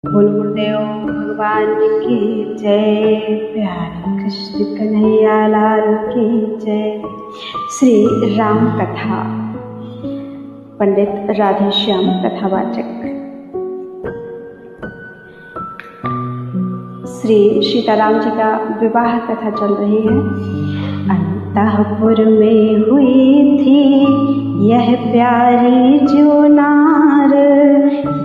बोल गुरुदेव भगवान की जय। प्यारे कृष्ण कन्हैया लाल की जय। श्री राम कथा, पंडित राधेश्याम कथावाचक। श्री सीताराम जी का विवाह कथा चल रही है। अंतःपुर में हुई थी यह प्यारी जो नार,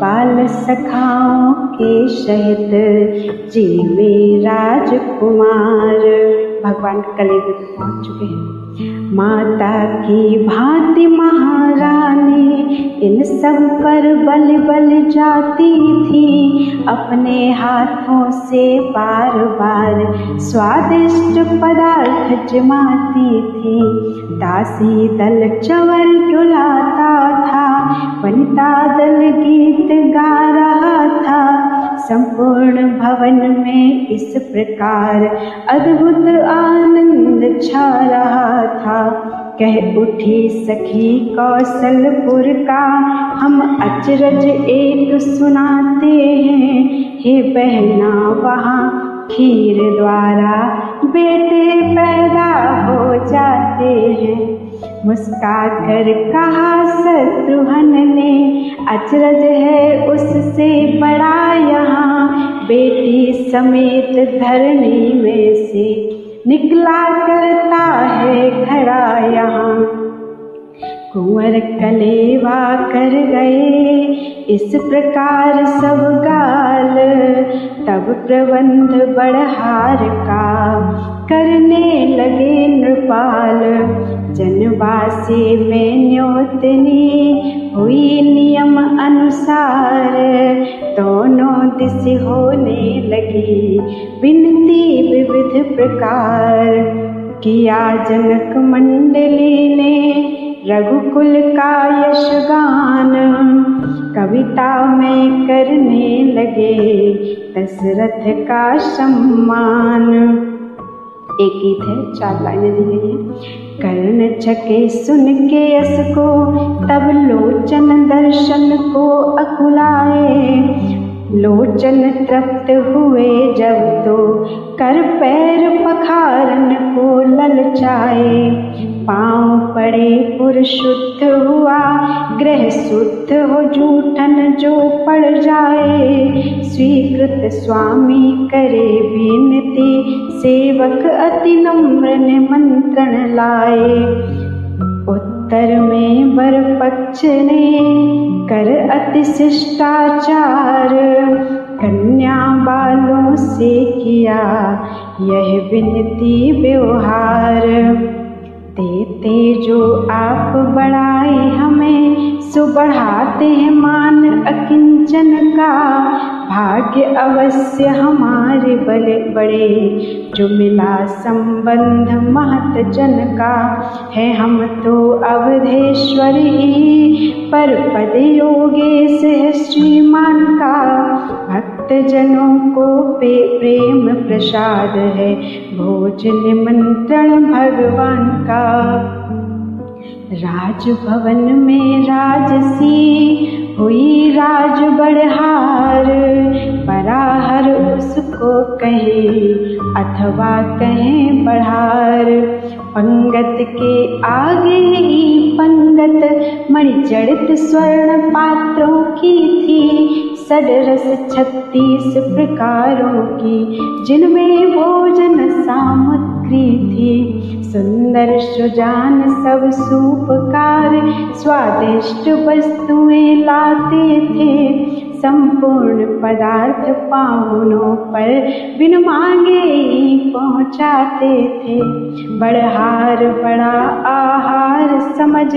बाल सखाओं के सहित जीवे राजकुमार। भगवान कलयुग में पहुंच चुके हैं। माता की भांति महारानी इन सब पर बल बल जाती थी, अपने हाथों से बार बार स्वादिष्ट पदार्थ जमाती थी। दासी दल चवर डुलाता था, वनिता दल गीत गा रहा था। संपूर्ण भवन में इस प्रकार अद्भुत आनंद छा रहा था। कह उठी सखी कौशलपुर का, हम अचरज एक सुनाते हैं। हे बहना वहाँ खीर द्वारा बेटे पैदा हो जाते हैं। मुस्का कर कहा शत्रुघ्न ने, अचरज है उससे बड़ा यहाँ। बेटी समेत धरनी में से निकला करता है खड़ा यहाँ। कुंवर कलेवा कर गए इस प्रकार सब गाल, तब प्रबंध बड़हार का करने लगे नृपाल। जनवासी में न्योतनी हुई नियम अनुसार, दोनों दिश होने लगी विनती विविध प्रकार। किया जनक मंडली ने रघुकुल का यशगान, कविता में करने लगे दशरथ का सम्मान। एक गीत है, 4 लाइनें दी गई हैं। कर्ण छके सुन के यश को, तब लोचन दर्शन को अकुलाए। लोचन तृप्त हुए जब तो कर पैर पखारन को ललचाए। पाँव पड़े पुर शुद्ध हुआ, ग्रह शुद्ध हो जूठन जो पड़ जाए। स्वीकृत स्वामी करे विनती, सेवक अति नम्र निमंत्रण लाए। उत्तर में वर पक्ष ने कर अति शिष्टाचार, कन्या बालों से किया यह विनती व्यवहार। देते जो आप बढ़ाए हमें, सो बढ़ाते हैं मान अकिंचन का। भाग्य अवश्य हमारे बड़े जो मिला संबंध महत जन का। है हम तो अवधेश्वर ही, पर पद योगेश है श्रीमान का। भक्त जनों को प्रेम प्रसाद है, भोज निमंत्रण भगवान का। राजभवन में राजसी हुई राज बढ़हार, बराहर उसको कहे अथवा कहें बढ़ार। पंगत के आगे ही पंगत मणि जड़ित स्वर्ण पात्रों की थी। सडरस 36 प्रकारों की, जिनमें भोजन सामग्री थी। सुंदर सुजान सब सूपकार, स्वादिष्ट वस्तुएं लाते थे। संपूर्ण पदार्थ पाहुनों पर बिन मांगे ही पहुँचाते थे। बढ़हार बड़ा आहार समझ,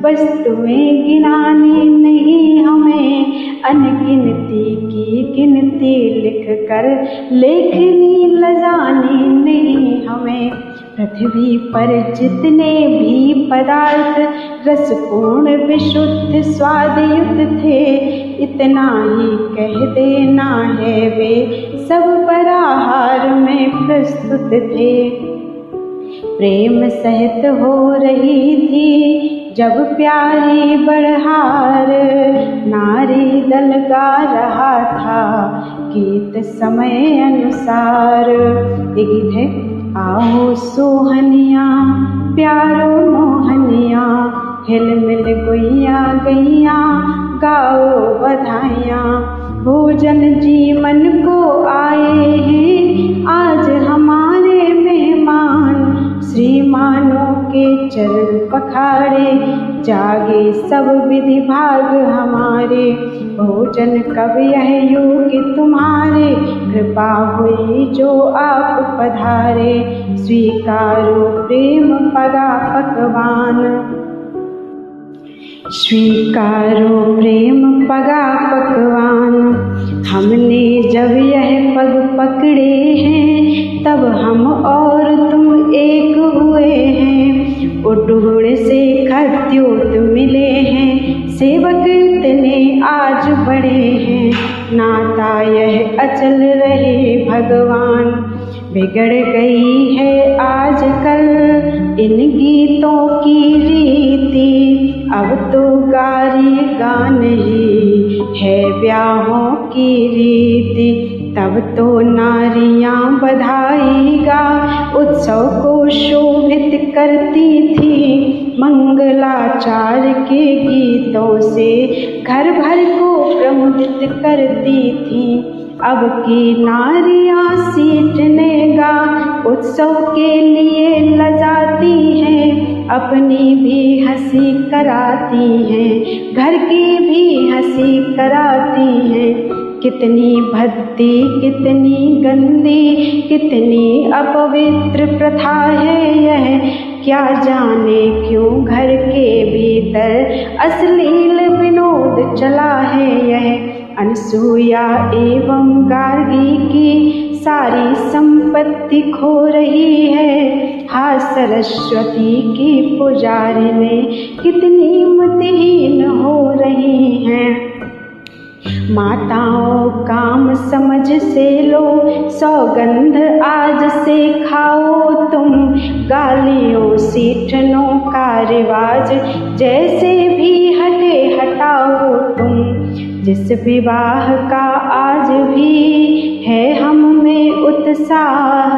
वस्तुएं गिनानी नहीं हमें। अनगिनती की गिनती लिख कर लेखनी लजानी नहीं हमें। पृथ्वी पर जितने भी पदार्थ रसपूर्ण विशुद्ध स्वादयुक्त थे, इतना ही कह देना है वे सब पराहार में प्रस्तुत थे। प्रेम सहित हो रही थी जब प्यारी बढ़हार, नारी दल गा रहा था समय अनुसार। ये गीत है। आओ सोहनिया प्यारो मोहनिया, हिल मिल गोइया गैया, गाओ बधाइयाँ। भोजन जी मन को आए हैं आज हमारे मेहमान, श्रीमानों के चरण पखारे, जागे सब विधि भाग हमारे। भोजन कब यह योग्य तुम्हारे, कृपा हुई जो आप पधारे। स्वीकारो प्रेम पगा पकवान, स्वीकारो प्रेम पगा पकवान। हमने जब यह पग पकड़े हैं, तब हम और तुम एक हुए हैं। उटूड़ से खद्योत मिले हैं, सेवक इतने आज बड़े हैं। नाता यह अचल रहे भगवान, बिगड़ गई है आजकल इन गीतों की रीति। अब तो गारी गान ही है ब्याहों की रीति। तब तो नारियां बधाई गा उत्सव को शोभित करती थी। मंगलाचार के गीतों से घर भर को प्रमुदित करती थी। अब की नारियां सीटने गा उत्सव के लिए लजाती हैं। अपनी भी हंसी कराती हैं, घर की भी हंसी कराती हैं। कितनी भद्दी कितनी गंदी कितनी अपवित्र प्रथा है यह, क्या जाने क्यों घर के भीतर अश्लील विनोद चला है यह। अनसुया एवं गार्गी की सारी संपत्ति खो रही है। हाँ सरस्वती की पुजारिने कितनी मतिहीन हो रही हैं। माताओं काम समझ से लो सौगंध आज से खाओ तुम। गालियों सीठनों का रिवाज जैसे भी हटे हटाओ तुम। जिस विवाह का आज भी है हम में उत्साह,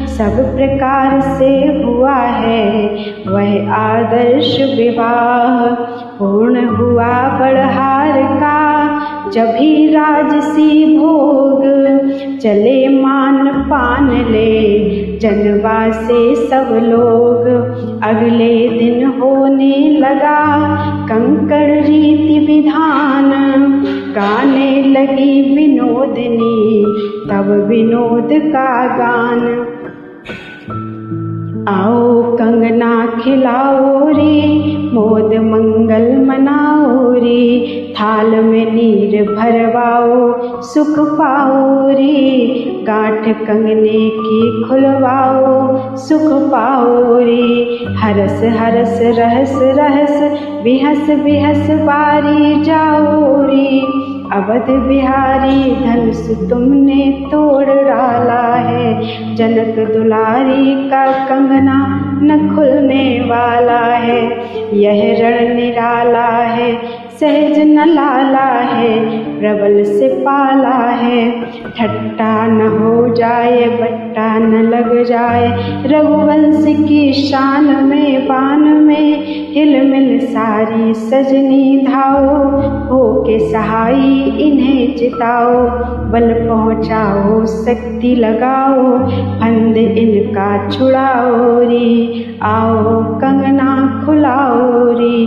सब प्रकार से हुआ है वह आदर्श विवाह। पूर्ण हुआ बड़हार का जब ही राजसी भोग, चले मान पान ले जनवा से सब लोग। अगले दिन होने लगा कंकड़ रीति विधान, गाने लगी विनोदनी तब विनोद का गान। आओ कंगना खिलाओ रे मोद मंगल मनाओ रे। थाल में नीर भरवाओ सुख पाओ रे। गांठ कंगने की खुलवाओ सुख पाओ रे। हरस हरस रहस रहस बिहस बिहस बारी जाओ रे। अवध बिहारी धनुष तुमने तोड़ डाला है, जनक दुलारी का कंगना न खुलने वाला है। यह रण निराला है सहज न लाला है, प्रबल से पाला है। ठट्टा न हो जाए बट्टा न लग जाए, रघुवंश की शान में बान में हिलमिल सारी सजनी धाओ। हो के सहाई इन्हें जिताओ, बल पहुँचाओ शक्ति लगाओ, फंद इनका छुड़ाओ रे। आओ कंगना खुलाओ रे,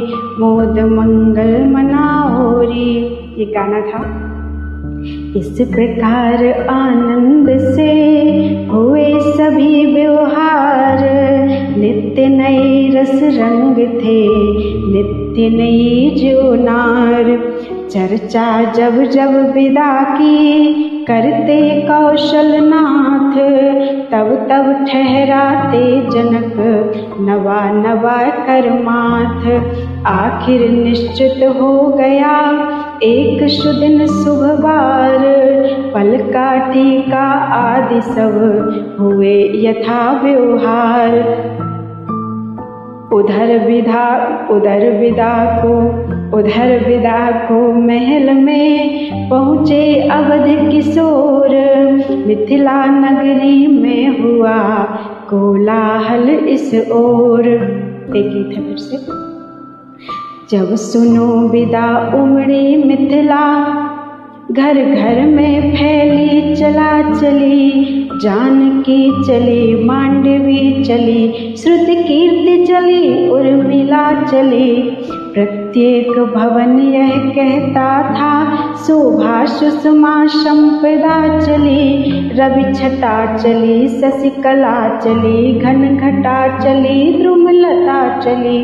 मोद मंगल मनाओ रे। ये गाना था। इस प्रकार आनंद से हुए सभी व्यवहार, नित्य नए रस रंग थे नित्य नई जो नार। चर्चा जब जब विदा की करते कौशलनाथ, तब तब ठहराते जनक नवा नवा कर माथ। आखिर निश्चित हो गया एक शुदिन शुभ बार, पल का टीका आदि सब हुए यथा व्यवहार। उधर विदा को महल में पहुँचे अवध किशोर, मिथिला नगरी में हुआ कोलाहल इस ओर। एक गीत है फिर से। जब सुनो विदा उमड़ी मिथिला, घर घर में फैली चला चली, जानकी चली मांडवी चली, श्रुति कीर्ति चली उर्मिला चली। प्रत्येक भवन यह कहता था, शोभा सुषमा संपदा चली। रवि छटा चली, शशिकला चली, घन घटा चली, द्रुमलता चली।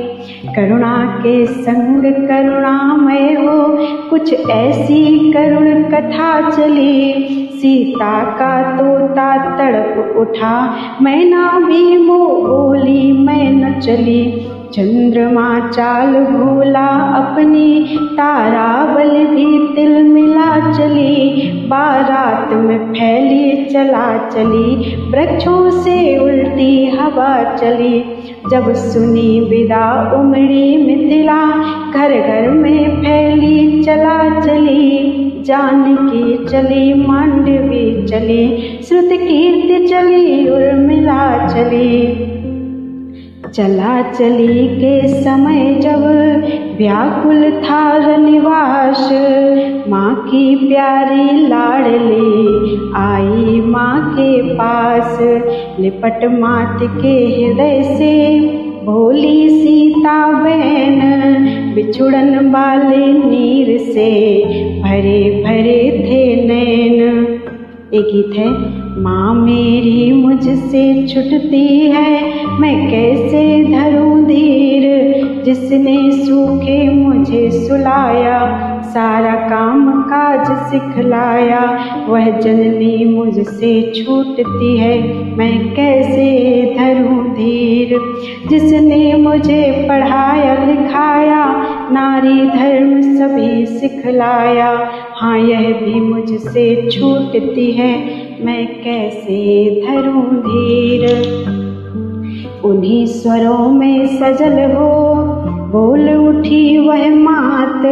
करुणा के संग करुणामय हो, कुछ ऐसी करुण कथा चली। सीता का तोता तड़प उठा, मैना भी मोह बोली मैं न चली। चंद्रमा चाल भूला अपनी, तारावल भी तिल मिला चली। बारात में फैली चला चली, वृक्षों से उल्टी हवा चली। जब सुनी विदा उमड़ी मिथिला, घर घर में फैली चला चली। जानकी चली मांडवी चली, श्रुति कीर्ति चली उर्मिला चली। चला चली के समय जब व्याकुल था रनिवास, माँ की प्यारी लाडली आई माँ के पास। लिपट मात के हृदय से भोली सीता बहन, बिछुड़न वाले नीर से भरे भरे थे नैन। एक गीत है। माँ मेरी मुझसे छुटती है, मैं कैसे धरूं धीर। जिसने सूखे मुझे सुलाया, सारा काम काज सिखलाया। वह जननी मुझसे छूटती है, मैं कैसे धरूं धीर। जिसने मुझे पढ़ाया लिखाया, नारी धर्म सभी सिखलाया। हाँ यह भी मुझसे छूटती है, मैं कैसे धरूं धीर। उन्हीं स्वरों में सजल हो बोल उठी वह मात,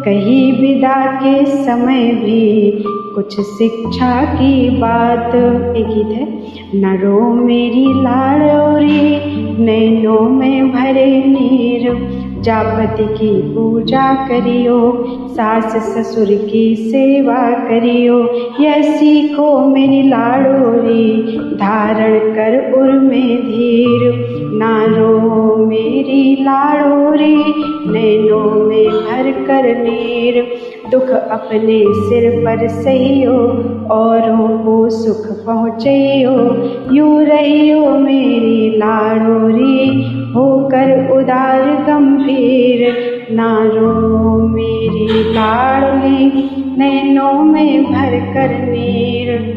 कही विदा के समय भी कुछ शिक्षा की बात। एक गीत है। न रो मेरी लाडोरी, नैनों में भरे नीर। जापति की पूजा करियो, सास ससुर की सेवा करियो। यह सीखो मेरी लाडोरी, धारण कर उर में धीर। ना रो मेरी लाडोरी, नैनों में भर कर नीर। दुख अपने सिर पर सहियो, औरों को सुख पहुँचइयो। यूं रहियो मेरी लाडोरी, होकर उदार गंभीर। ना रो मेरी लाडली, नैनों में भर कर नीर।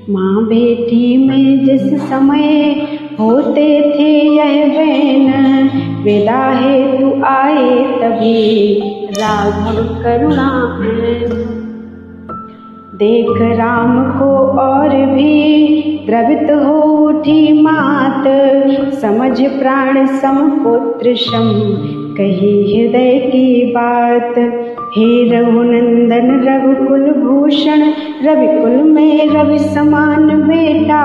माँ बेटी में जिस समय होते थे यह बहन, विदा हेतु आए तभी राघव करुणा। देख राम को और भी द्रवित हो उठी मात। समझ प्राण सम पुत्र सम, कही हृदय की बात। हे रघुनंदन रघुकुल भूषण, रविकुल में रवि समान बेटा।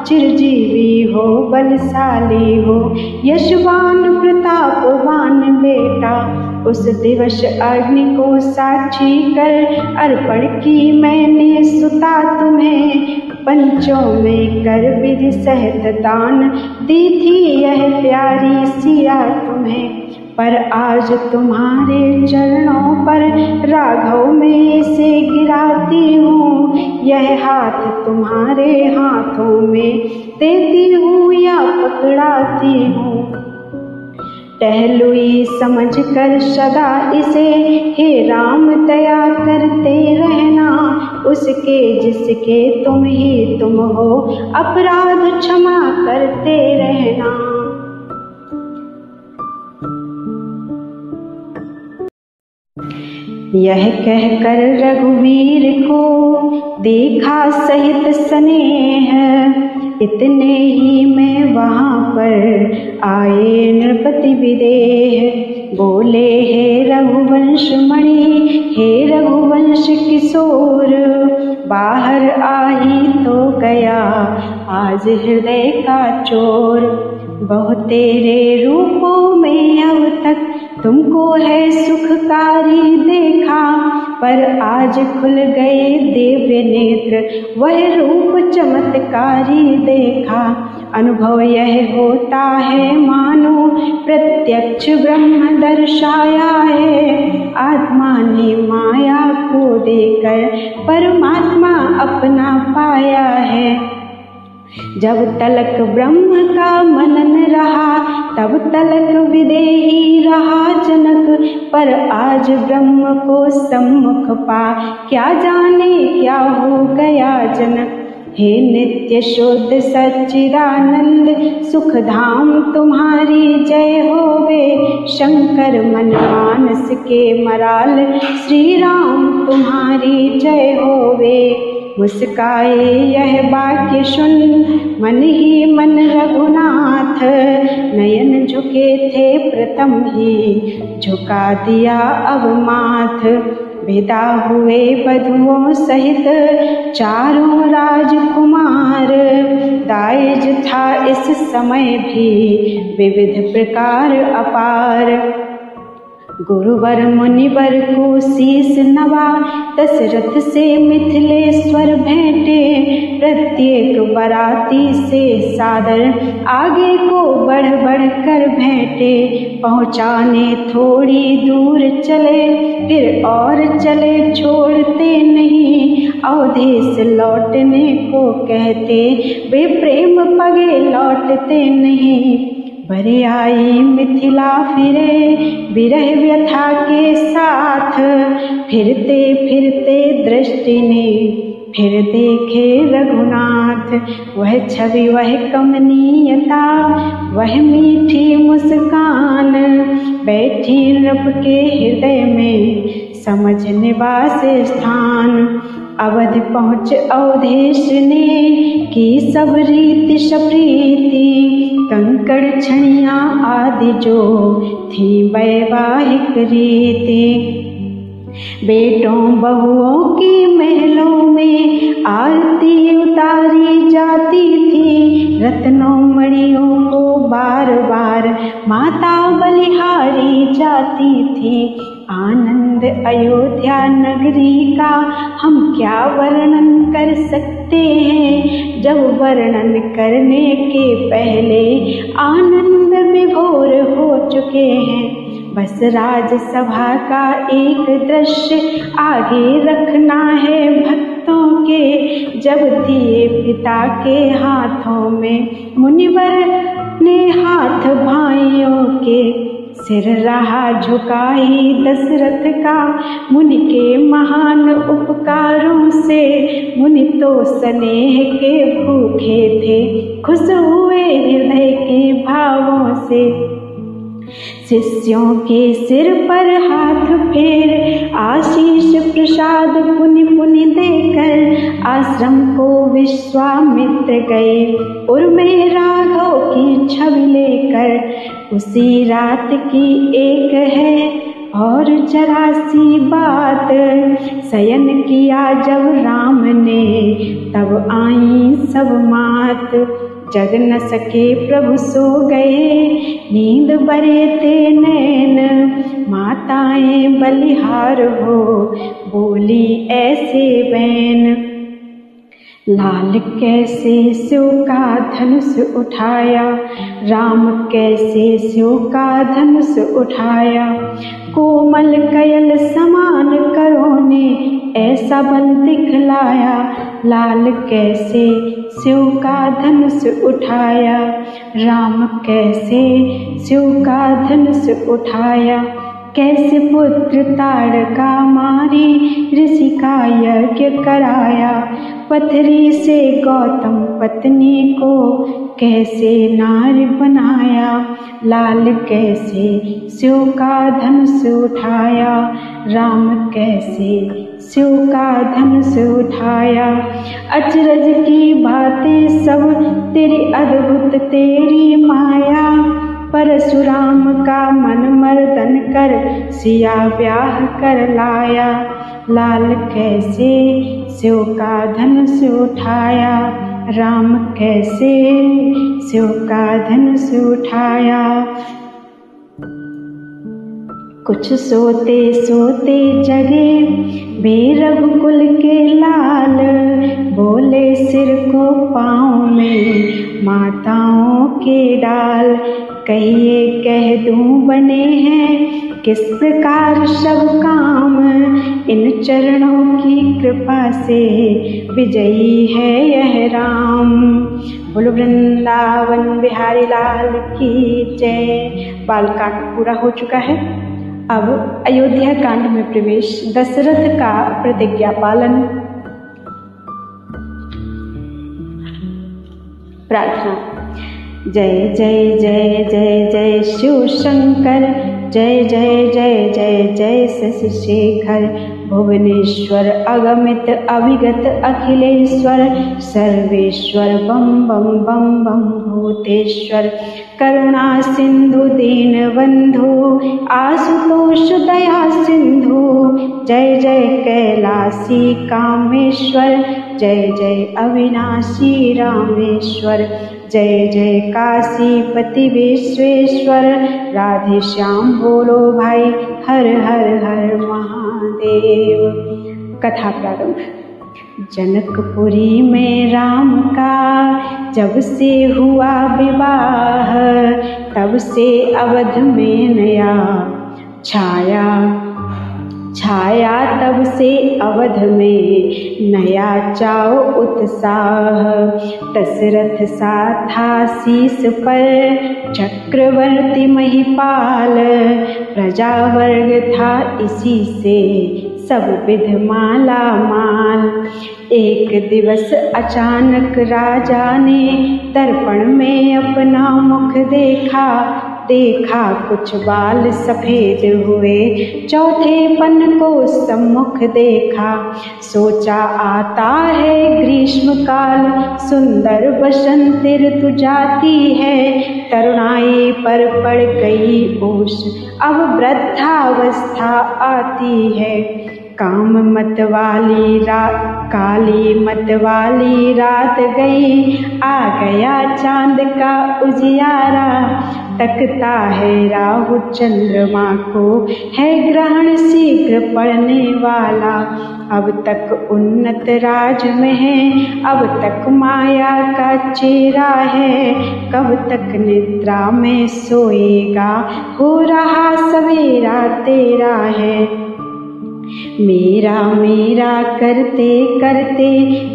चिरजीवी हो बलशाली हो, यशवान प्रतापवान बेटा। उस दिवस अग्नि को साक्षी कर, अर्पण की मैंने सुता तुम्हें। पंचों में कर विधि सहित दान, दी थी यह प्यारी सिया तुम्हें। पर आज तुम्हारे चरणों पर राघव में से गिराती हूँ। यह हाथ तुम्हारे हाथों में देती हूँ या पकड़ाती हूँ। टहलुई समझ कर सदा इसे, हे राम दया करते रहना। उसके जिसके तुम ही तुम हो, अपराध क्षमा करते रहना। यह कहकर रघुवीर को देखा सहित स्नेह, इतने ही में वहाँ पर आए नृपति विदेह। बोले हे रघुवंश मणि, हे रघुवंश किशोर, बाहर आही आज हृदय का चोर। बहु तेरे रूपों में अब तक तुमको है सुखकारी देखा, पर आज खुल गए दिव्य नेत्र, वह रूप चमत्कारी देखा। अनुभव यह होता है मानो प्रत्यक्ष ब्रह्म दर्शाया है। आत्मा ने माया को देकर परमात्मा अपना पाया है। जब तलक ब्रह्म का मनन रहा, तब तलक विदेही रहा जनक, पर आज ब्रह्म को सम्मुख पा, क्या जाने क्या हो गया जनक। हे नित्य शुद्ध सच्चिदानंद सुख धाम तुम्हारी जय होवे, शंकर मन मानस के मराल श्री राम तुम्हारी जय होवे। मुस्काए यह वाक्य सुन मन ही मन रघुनाथ, नयन झुके थे प्रथम ही झुका दिया अब माथ। विदा हुए बधुओं सहित चारों राजकुमार, दाइज था इस समय भी विविध प्रकार अपार। गुरुवर मुनिवर को शीस नवा, दशरथ से मिथिलेश्वर भेंटे, प्रत्येक बराती से सादर आगे को बढ़ बढ़ कर भेंटे। पहुँचाने थोड़ी दूर चले फिर और चले छोड़ते नहीं, अवधेश लौटने को कहते वे प्रेम पगे लौटते नहीं। भरे आई मिथिला फिरे विरह व्यथा के साथ, फिरते फिरते दृष्टि ने फिर देखे रघुनाथ। वह छवि वह कमनीयता वह मीठी मुस्कान, बैठी नृप के हृदय में समझ निवास स्थान। अवध पहुँच अवधेश ने की सब रीति सप्रीति, कंकड़ छड़ियाँ आदि जो थी वैवाहिक रीति। बेटों बहुओं की महलों में आरती उतारी जाती थी, रत्नों मणियों को बार बार माता बलिहारी जाती थी। आनंद अयोध्या नगरी का हम क्या वर्णन कर सकते हैं, जब वर्णन करने के पहले आनंद विभोर हो चुके हैं। बस राजसभा का एक दृश्य आगे रखना है भक्तों के, जब दिए पिता के हाथों में मुनिवर ने हाथ भाइयों के। सिर रहा झुकाई दशरथ का मुनि के महान उपकारों से, मुनि तो स्नेह के भूखे थे खुश हुए हृदय के भावों से। शिष्यों के सिर पर हाथ फेर आशीष प्रसाद पुनि पुनि देकर, आश्रम को विश्वामित्र गए उर्मे राघव की छवि लेकर। उसी रात की एक है और जरा सी बात, शयन किया जब राम ने तब आई सब मात। जग न सके प्रभु सो गए नींद बरे ते नैन, माताएं बलिहार हो बोली ऐसे बैन। लाल कैसे शिव का धनुष उठाया, राम कैसे शिव का धनुष उठाया। कोमल कयल समान करों ने ऐसा बल दिखलाया, लाल कैसे शिव का धनुष उठाया, राम कैसे शिव का धनुष उठाया। कैसे पुत्र ताड़का मारी ऋषि का यज्ञ कराया, पथरी से गौतम पत्नी को कैसे नारी बनाया। लाल कैसे शिव का धनुष उठाया, राम कैसे शिव का धनुष उठाया। अचरज की बातें सब तेरी अद्भुत तेरी माया, परशुराम का मन मर्दन कर सिया ब्याह कर लाया। लाल कैसे शिव का धनुष उठाया, राम कैसे शिव का धनुष उठाया। कुछ सोते सोते जगे वे रघुकुल के लाल, बोले सिर को पाँव में माताओं के डाल। कहिए कह दूं बने हैं किस प्रकार सब काम, इन चरणों की कृपा से विजयी है यह राम। बोलो वृंदावन बिहारी लाल की जय। बालकांड पूरा हो चुका है। अब अयोध्या कांड में प्रवेश, दशरथ का प्रतिज्ञा पालन। प्रार्थना। जय जय जय जय जय शिव शंकर, जय जय जय जय जय शशि शेखर। भुवनेश्वर अगमित अभिगत अखिलेश्वर, सर्वेश्वर बम बम बम बम भूतेश्वर। करुणा सिंधु दीन बंधु, आशुतोष दया सिंधु। जय जय कैलासी कामेश्वर, जय जय अविनाशी रामेश्वर। जय जय काशीपति विश्वेश्वर, राधे श्याम बोलो भाई हर हर हर महादेव। कथा प्रारंभ। जनकपुरी में राम का जब से हुआ विवाह, तब से अवध में नया छाया तब से अवध में नया चाव उत्साह। दशरथ सा था शीस पर चक्रवर्ती महिपाल, प्रजा वर्ग था इसी से सब विध माला माल। एक दिवस अचानक राजा ने दर्पण में अपना मुख देखा, कुछ बाल सफेद हुए, चौथे पन को सम्मुख देखा। सोचा आता है ग्रीष्म काल, सुंदर बसंत ऋतु जाती है। तरुणाई पर पड़ गई ओस, अब वृद्धावस्था आती है। काली मत वाली रात गई, आ गया चांद का उजियारा। तकता है राहु चंद्रमा को, है ग्रहण शीघ्र पड़ने वाला। अब तक उन्नत राज में है, अब तक माया का चेहरा है। कब तक निद्रा में सोएगा, हो रहा सवेरा तेरा है। मेरा करते करते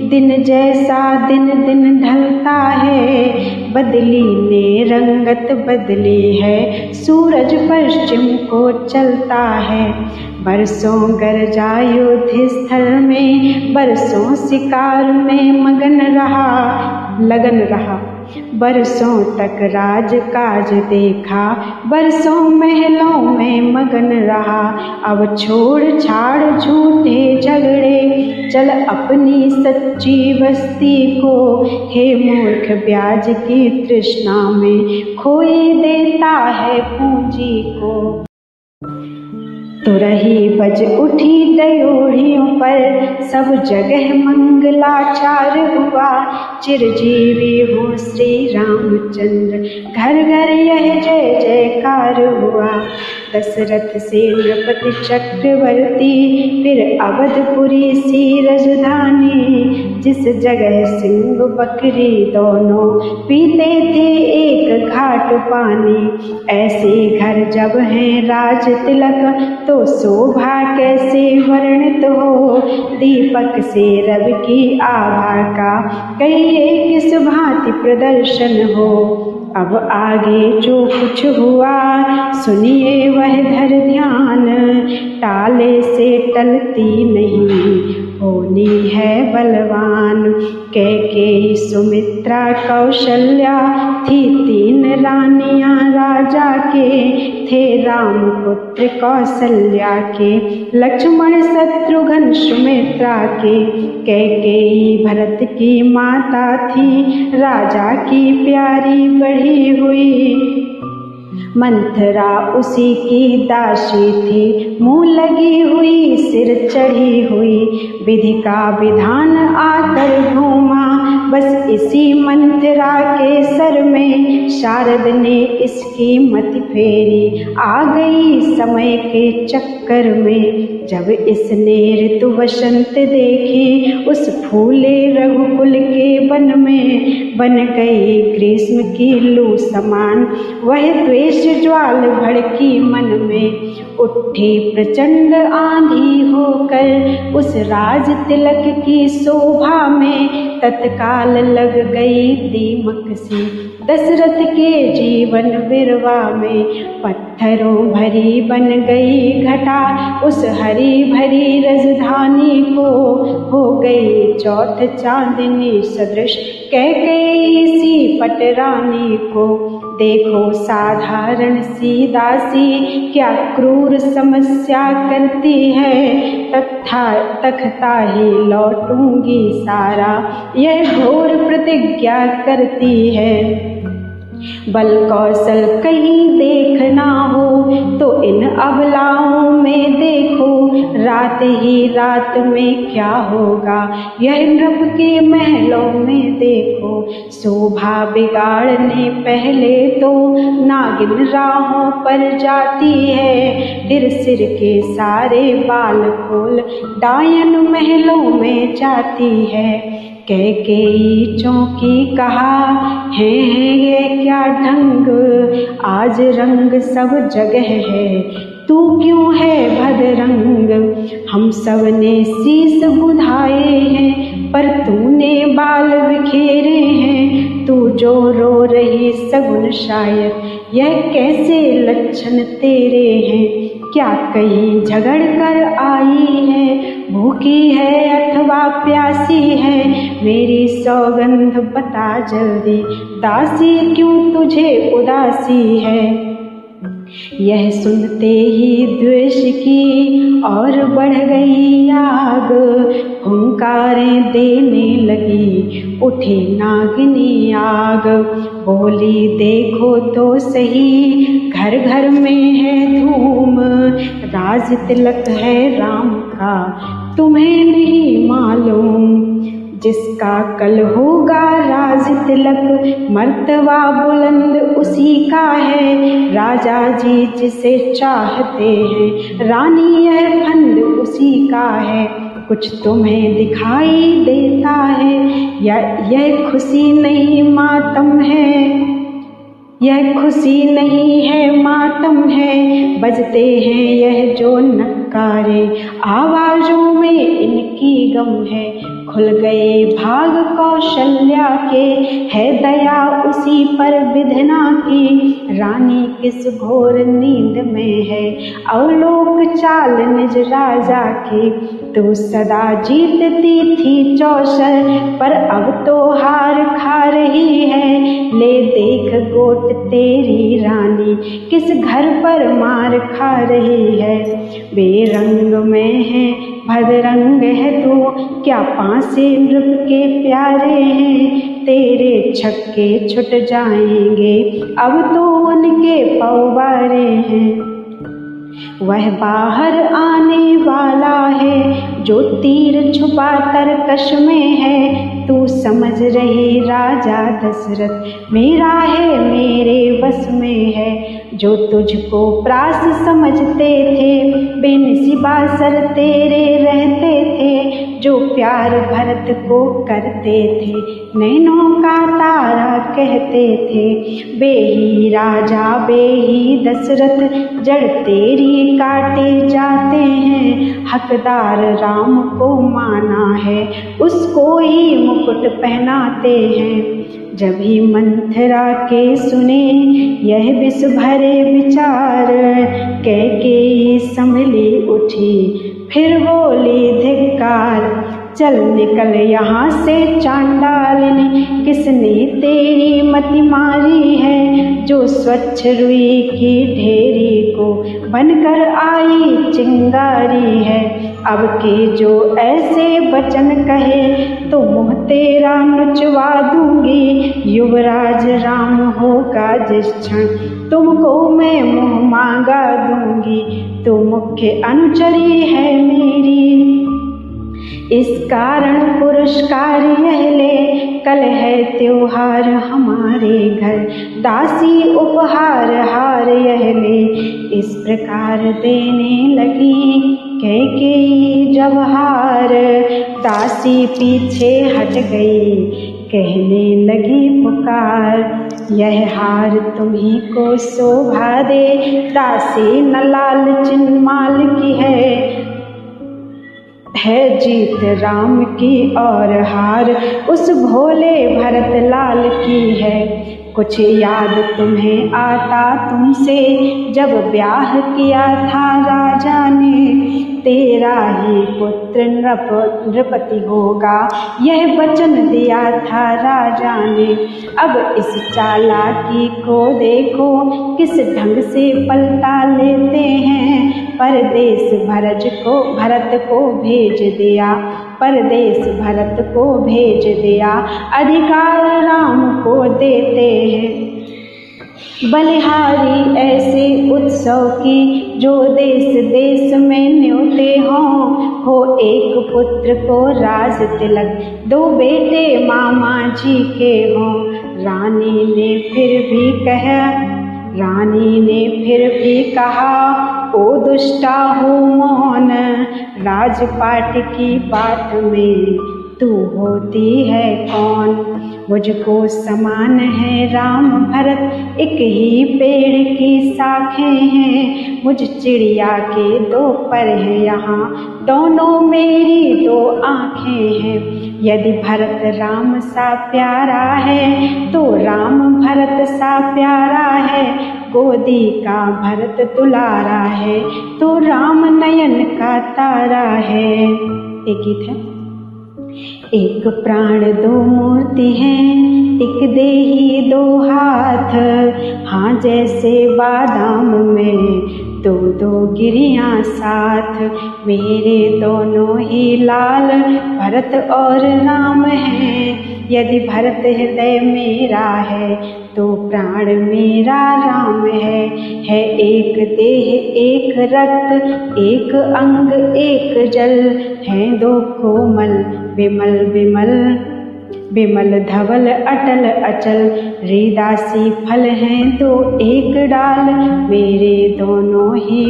दिन जैसा दिन दिन ढलता है। बदली ने रंगत बदली है, सूरज पश्चिम को चलता है। बरसों गरजा युद्ध स्थल में, बरसों शिकार में लगन रहा। बरसों तक राज काज देखा, बरसों महलों में मगन रहा। अब छोड़ छाड़ झूठे झगड़े, चल अपनी सच्ची बस्ती को। हे मूर्ख ब्याज की तृष्णा में, खोए देता है पूंजी को। तुरही बज उठी डयोढ़ियों पर, सब जगह मंगलाचार हुआ। चिरजीवी हो श्री रामचंद्र, घर घर यह जय जयकार हुआ। दशरथ से नृपति चक्रवर्ती, फिर अवधपुरी सी राजधानी। जिस जगह सिंह बकरी दोनों पीते थे एक घाट पानी। ऐसे घर जब हैं राज तिलक, तो शोभा कैसे वर्णित हो। दीपक से रवि की आभा का कहिए किस भांति प्रदर्शन हो। अब आगे जो कुछ हुआ सुनिए वह धर ध्यान। टाले से टलती नहीं, होनी है बलवान। कैकेयी सुमित्रा कौशल्या थी तीन रानियां राजा के। थे राम पुत्र कौशल्या के, लक्ष्मण शत्रुघ्न सुमित्रा के। कैकेयी भरत की माता थी, राजा की प्यारी बढ़ी हुई। मंथरा उसी की दासी थी, मुँह लगी हुई सिर चढ़ी हुई। विधि का विधान आकर घूमा, बस इसी मंथरा के सर में शारद ने इसकी मति फेरी। आ गई समय के चक्कर में जब इसने ऋतु वसंत देखी, उस फूले रघुकुल के वन में बन गई ग्रीष्म की लू समान। वह द्वेष ज्वाल भड़की मन में, उठी प्रचंड आंधी होकर उस राज तिलक की शोभा में। तत्काल लग गई दीमक सी दशरथ के जीवन बिरवा में। पत्थरों भरी बन गई घटा उस हरी भरी राजधानी को, हो गई चौथ चांदनी सदृश कैकेयी सी पटरानी को। देखो साधारण सी दासी क्या क्रूर समस्या करती है, तख्ता ही लौटूंगी सारा यह घोर प्रतिज्ञा करती है। बल कौशल कहीं देखना हो तो इन अबलाओं में देखो, रात ही रात में क्या होगा यह नृप के महलों में देखो। शोभा बिगाड़ने पहले तो नागिन राहों पर जाती है, फिर सिर के सारे बाल खोल डायन महलों में जाती है। कैकेयी चौंकी कहा है ये क्या ढंग, आज रंग सब जगह है तू क्यों है भदरंग। हम सब ने शीश बुधाए हैं पर तूने बाल बिखेरे हैं, तू जो रो रही सगुन शायद यह कैसे लक्षण तेरे हैं। क्या कहीं झगड़ कर आई है, भूखी है अथवा प्यासी है, मेरी सौगंध बता जल्दी दासी क्यों तुझे उदासी है। यह सुनते ही द्वेष की और बढ़ गई आग, हुंकारें देने लगी उठी नागिनी आग। बोली देखो तो सही घर घर में है धूम, राज तिलक है राम का तुम्हें नहीं मालूम। जिसका कल होगा राज तिलक मर्तबा बुलंद उसी का है, राजा जी जिसे चाहते हैं रानी यह फंद उसी का है। कुछ तुम्हें दिखाई देता है या यह खुशी नहीं मातम है, यह खुशी नहीं है मातम है। बजते हैं यह जो नक्कारे आवाजों में इनकी गम है। खुल गए भाग कौशल्या के है दया उसी पर विधना की, रानी किस घोर नींद में है अवलोक चाल निज राजा की। तू सदा जीतती थी चौसर पर अब तो हार खा रही है, ले देख गोट तेरी रानी किस घर पर मार खा रही है। बेरंग में है भदरंग है तू क्या पासे नृप के प्यारे हैं, तेरे छक्के छुट जाएंगे अब तो उनके पौवारे हैं। वह बाहर आने वाला है जो तीर छुपा तरकश में है, तू समझ रही राजा दशरथ मेरा है मेरे बस में है। जो तुझको प्रास समझते थे बेनसीबा सर तेरे रहते थे, जो प्यार भरत को करते थे नैनों का तारा कहते थे। बेही राजा बेही दशरथ जड़ तेरी काटे जाते हैं, हकदार राम को माना है उसको ही मुकुट पहनाते हैं। जब ही मंथरा के सुने यह विष भरे विचार, कैकेयी संभली उठी फिर बोली धिक्कार। चल निकल यहाँ से चांडालिनी, किसने तेरी मति मारी है, जो स्वच्छ रुई की ढेरी को बनकर आई चिंगारी है। अब के जो ऐसे वचन कहे तो मुँह तेरा नुचवा दूंगी, युवराज राम होगा जिस क्षण तुमको मैं मुँह मांगा दूंगी। तो मुख्य अनुचरी है मेरी, इस कारण पुरस्कार यह ले, कल कल है त्योहार हमारे घर, दासी उपहार हार यह ले, इस प्रकार देने लगी कैकेयी जब हार। दासी पीछे हट गई, कहने लगी पुकार, यह हार तुम्ही को शोभा दे, दासी न लालचिन माल की है जीत राम की और हार उस भोले भरत लाल की है। कुछ याद तुम्हें आता तुमसे जब ब्याह किया था राजा ने, तेरा ही पुत्र नृपति होगा यह वचन दिया था राजा ने। अब इस चालाकी को देखो किस ढंग से पलटा लेते हैं, परदेश भरत को भेज दिया, परदेश भरत को भेज दिया, अधिकार राम को देते हैं। बलिहारी ऐसे उत्सव की जो देश देश में न्योते हो एक पुत्र को राज तिलक, दो बेटे मामा जी के हों। रानी ने फिर भी कहा ओ दुष्टा हो मौन, राजपाट की बात में तू होती है कौन। मुझको समान है राम भरत, एक ही पेड़ की शाखें हैं, मुझ चिड़िया के दो पर हैं यहाँ, दोनों मेरी दो आँखें हैं। यदि भरत राम सा प्यारा है तो राम भरत सा प्यारा है, गोदी का भरत दुलारा है तो राम नयन का तारा है। एक गीत है। एक प्राण दो मूर्ति हैं, एक देही दो हाथ, हाँ जैसे बादाम में दो दो गिरियां साथ, मेरे दोनों ही लाल भरत और राम हैं। यदि भरत हृदय मेरा है तो प्राण मेरा राम है एक देह एक रक्त एक अंग एक जल, हैं दो कोमल विमल विमल धवल अटल अचल, हृदासी फल हैं दो एक डाल, मेरे दोनों ही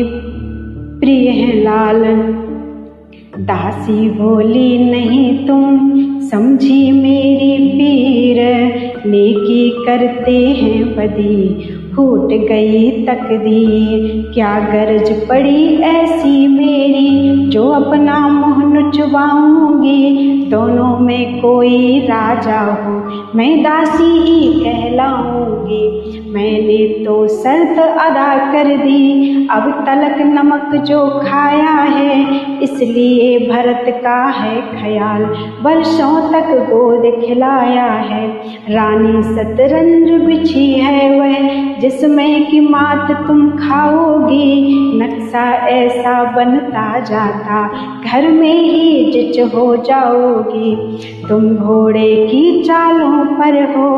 प्रिय हैं लाल। दासी बोली नहीं तुम समझी मेरी पीर, नेकी करते हैं बदी फूट गई तकदीर, क्या गरज पड़ी ऐसी मेरी जो अपना मुँह नुचवाऊंगी, दोनों में कोई राजा हो मैं दासी ही कहलाऊंगी। मैंने तो शर्त अदा कर दी, अब तलक नमक जो खाया है, इसलिए भरत का है ख्याल वर्षों तक गोद खिलाया है। रानी शतरंज बिछी है वह जिसमें कि मात तुम खाओगी, नक्शा ऐसा बनता जाता घर में ही जिच हो जाओगी। तुम घोड़े की चालों पर हो,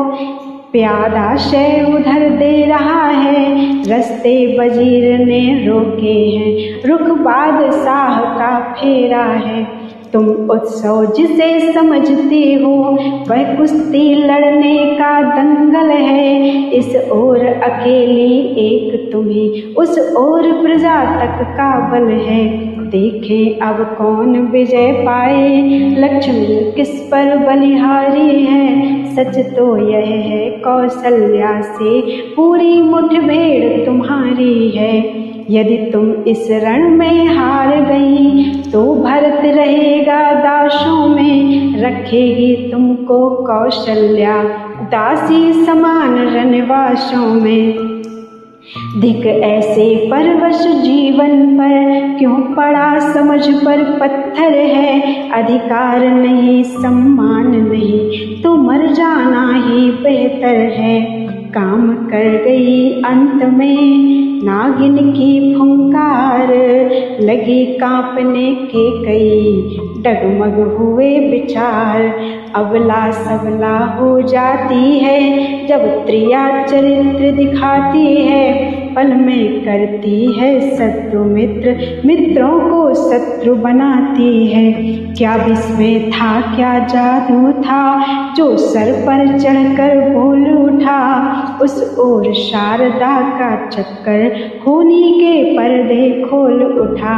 प्यादा शय उधर दे रहा है, रस्ते वजीर ने रोके हैं, रुख बादशाह का फेरा है। तुम उत्सव जिसे समझते हो वह कुश्ती लड़ने का दंगल है, इस ओर अकेली एक तुम्ही उस ओर प्रजा तक का बल है। देखें अब कौन विजय पाए, लक्ष्मी किस पर बलिहारी है, सच तो यह है कौशल्या से पूरी मुठभेड़ तुम्हारी है। यदि तुम इस रण में हार गई तो भरत रहेगा दासों में, रखेगी तुमको कौशल्या दासी समान रनवासों में। धिक ऐसे परवश जीवन पर क्यों पड़ा समझ पर पत्थर है, अधिकार नहीं सम्मान नहीं तो मर जाना ही बेहतर है। काम कर गई अंत में नागिन की फुंकार, लगी कांपने के कई डगमग हुए विचार। अबला सबला हो जाती है जब त्रिया चरित्र दिखाती है, पल में करती है शत्रु मित्र, मित्रों को शत्रु बनाती है। क्या विस्मय था, क्या जादू था, जो सर पर चढ़कर बोल उठा। उस ओर शारदा का चक्कर होनी के पर्दे खोल उठा।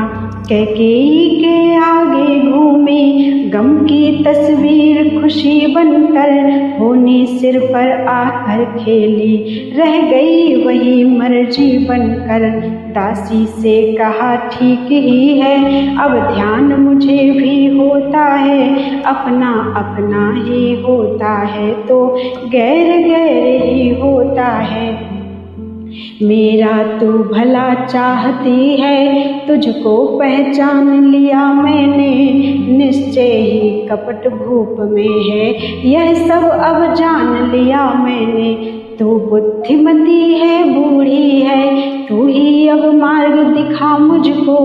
कैकेयी के आगे घूमी गम की तस्वीर खुशी बनकर, होनी सिर पर आकर खेली, रह गई वही मर्जी बनकर। दासी से कहा ठीक ही है, अब ध्यान मुझे भी होता है, अपना अपना ही होता है तो गैर गैर ही होता है। मेरा तू भला चाहती है, तुझको पहचान लिया मैंने, निश्चय ही कपट भूप में है, यह सब अब जान लिया मैंने। तू बुद्धिमती है, बूढ़ी है, तू ही अब मार्ग दिखा मुझको,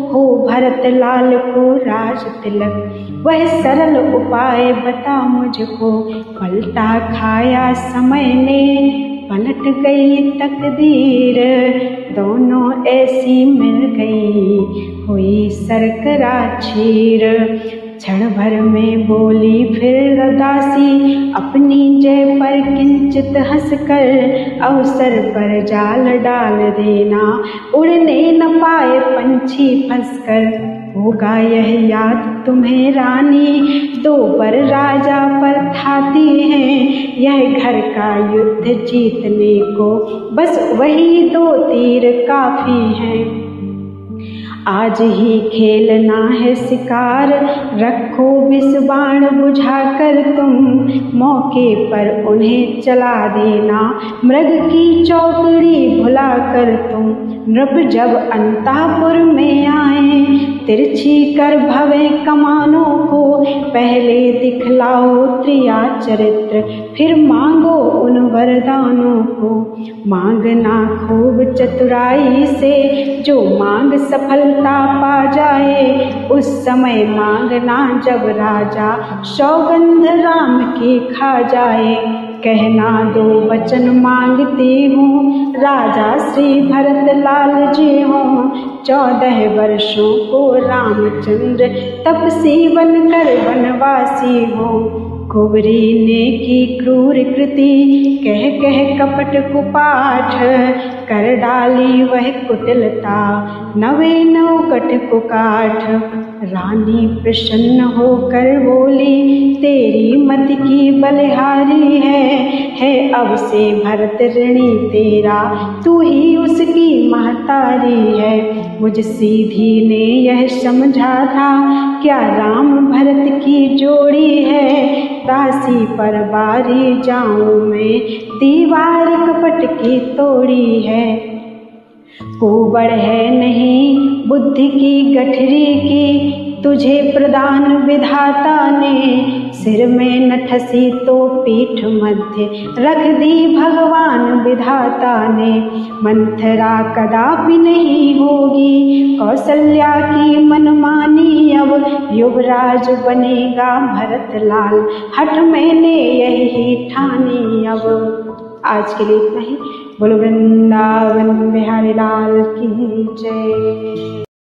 हो भरत लाल को राज तिलक, वह सरल उपाय बता मुझको। पलटा खाया समय ने, पलट गई तकदीर, दोनों ऐसी मिल गई, हुई सरकरा चीर। क्षण भर में बोली फिर दासी, अपनी जय पर किंचित हंसकर, अवसर पर जाल डाल देना, उड़ने न पाए पंछी फंसकर। होगा यह याद तुम्हें रानी, दो बर राजा पर थाती हैं, यह घर का युद्ध जीतने को बस वही दो तीर काफी हैं। आज ही खेलना है शिकार, रखो विष बाण बुझाकर तुम, मौके पर उन्हें चला देना, मृग की चौकड़ी भुलाकर तुम। नृप जब अंतापुर में आए, तिरछी कर भवे कमानों को, पहले दिखलाओ त्रिया चरित्र, फिर मांगो उन वरदानों को। मांगना खूब चतुराई से, जो मांग सफलता पा जाए, उस समय मांगना जब राजा सौगंध राम की खा जाए। कहना दो वचन मांगती हूँ, राजा श्री भरत लाल जी हों, 14 वर्षों को रामचंद्र तपसी बनकर वनवासी हों। कुंवरी ने की क्रूर कृति, कह कह कपट कुपाठ, कर डाली वह कुटिलता, नवे नौकट को काठ। रानी प्रसन्न होकर बोली, तेरी मत की बलिहारी है अब से भरत ऋणी तेरा, तू ही उसकी महतारी है। मुझ सीधी ने यह समझा था, क्या राम भरत की जोड़ी है, दासी पर बारी जाऊं मैं, दीवार कपट की तोड़ी है। कुबड़ है नहीं बुद्धि की गठरी की, तुझे प्रदान विधाता ने, सिर में न ठसी तो पीठ मध्य रख दी भगवान विधाता ने। मंथरा कदापि नहीं होगी कौशल्या की मनमानी, अब युवराज बनेगा भरत लाल, हठ मैंने यही ठानी अब। आज के लिए इतना ही। बोलो वृंदावन बिहारी लाल की जय।